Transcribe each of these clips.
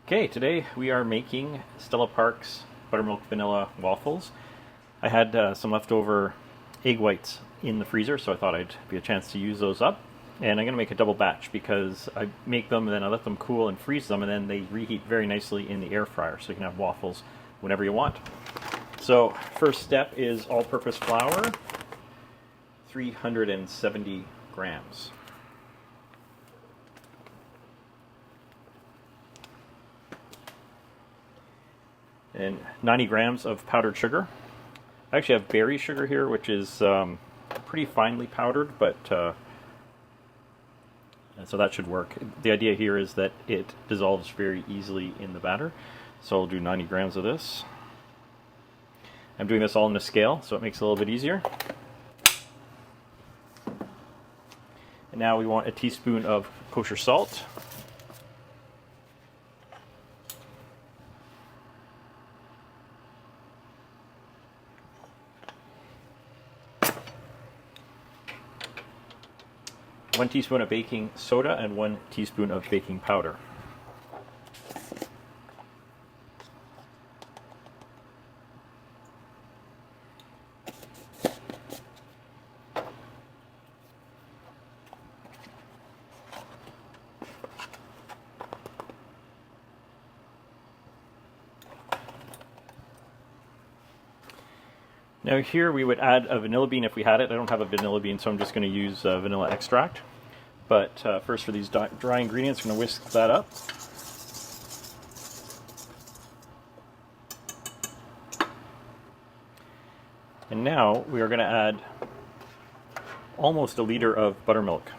Okay, today we are making Stella Parks buttermilk vanilla waffles. I had some leftover egg whites in the freezer, so I thought I'd be a chance to use those up. And I'm going to make a double batch because I make them and then I let them cool and freeze them, and then they reheat very nicely in the air fryer, so you can have waffles whenever you want. So first step is all-purpose flour, 370 grams. And 90 grams of powdered sugar. I actually have berry sugar here, which is pretty finely powdered, but so that should work. The idea here is that it dissolves very easily in the batter, so I'll do 90 grams of this. I'm doing this all in a scale, so it makes it a little bit easier. And now we want a teaspoon of kosher salt. One teaspoon of baking soda and 1 teaspoon of baking powder. Now here we would add a vanilla bean if we had it. I don't have a vanilla bean, so I'm just going to use vanilla extract. But first, for these dry ingredients, I'm going to whisk that up. And now we are going to add almost a liter of buttermilk.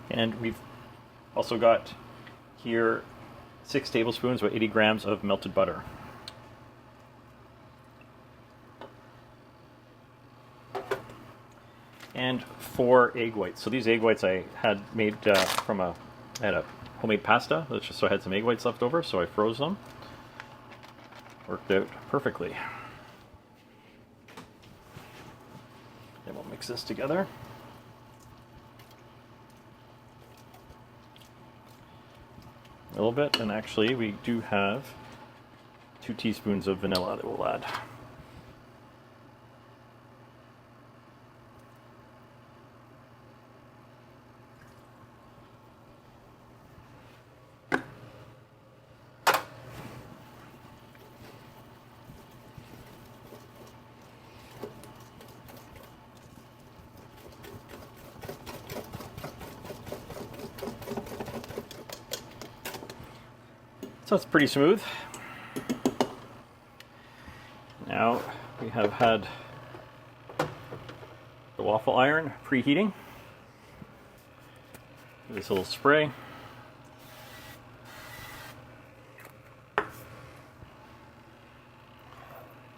And we've also got here 6 tablespoons or 80 grams of melted butter. And 4 egg whites. So these egg whites I had made I had a homemade pasta, so I had some egg whites left over, so I froze them. Worked out perfectly. Then we'll mix this together. A little bit, and actually we do have 2 teaspoons of vanilla that we'll add. So it's pretty smooth. Now we have had the waffle iron preheating. This little spray.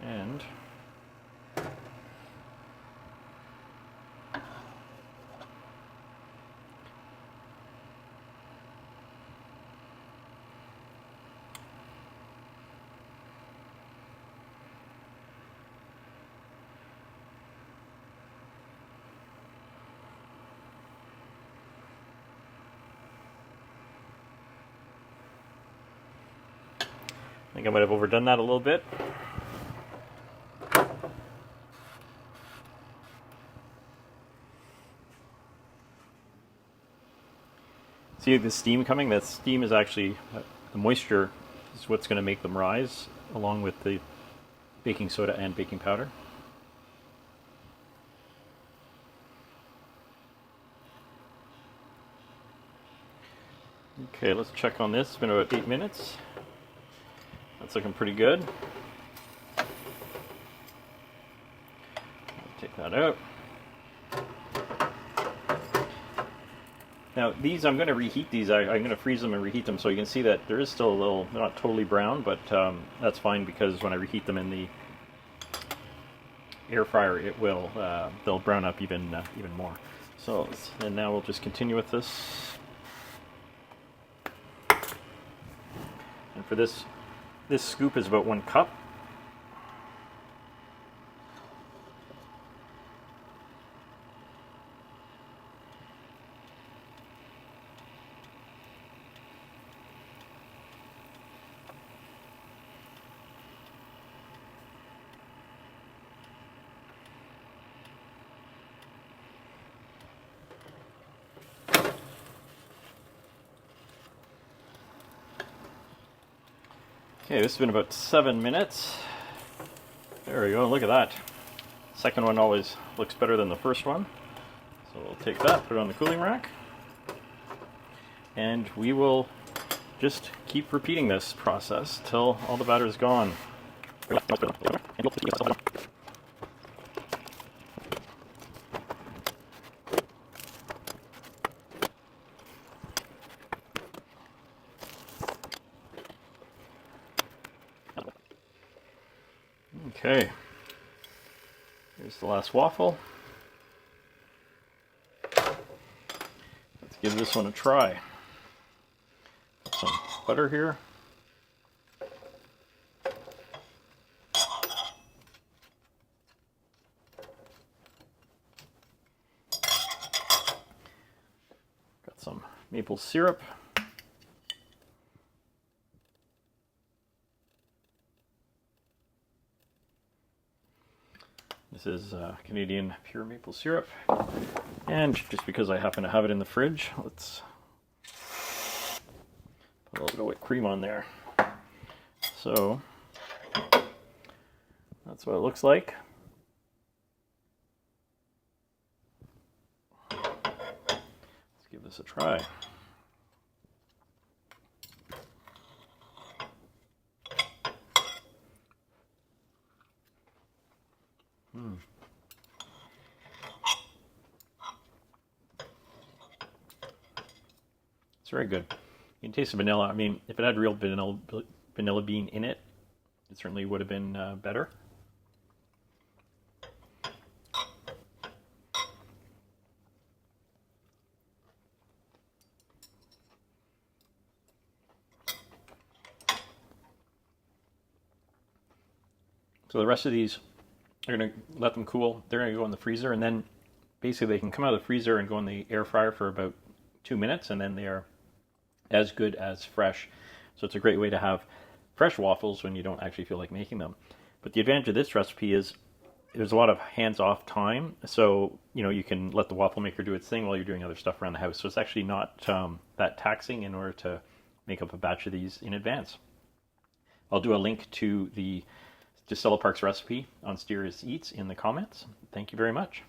And I think I might have overdone that a little bit. See the steam coming? That steam is actually, the moisture is what's going to make them rise, along with the baking soda and baking powder. Okay, let's check on this. It's been about 8 minutes. That's looking pretty good. Take that out. Now these, I'm going to reheat these. I'm going to freeze them and reheat them, so you can see that there is still a little, they're not totally brown, but that's fine because when I reheat them in the air fryer, it will they'll brown up even more. So, and now we'll just continue with this. And for this scoop is about 1 cup. Okay, this has been about 7 minutes. There we go, look at that. Second one always looks better than the first one. So we'll take that, put it on the cooling rack. And we will just keep repeating this process till all the batter is gone. Okay, here's the last waffle. Let's give this one a try. Put some butter here. Got some maple syrup. This is Canadian pure maple syrup, and just because I happen to have it in the fridge, let's put a little bit of whipped cream on there. So that's what it looks like. Let's give this a try. It's very good. You can taste the vanilla. I mean, if it had real vanilla bean in it, it certainly would have been better. So the rest of these, are going to let them cool. They're going to go in the freezer, and then basically they can come out of the freezer and go in the air fryer for about 2 minutes, and then they are as good as fresh. So it's a great way to have fresh waffles when you don't actually feel like making them. But the advantage of this recipe is there's a lot of hands-off time, so you can let the waffle maker do its thing while you're doing other stuff around the house. So it's actually not that taxing in order to make up a batch of these in advance. I'll do a link to Stella Parks recipe on Steers Eats in the comments. Thank you very much.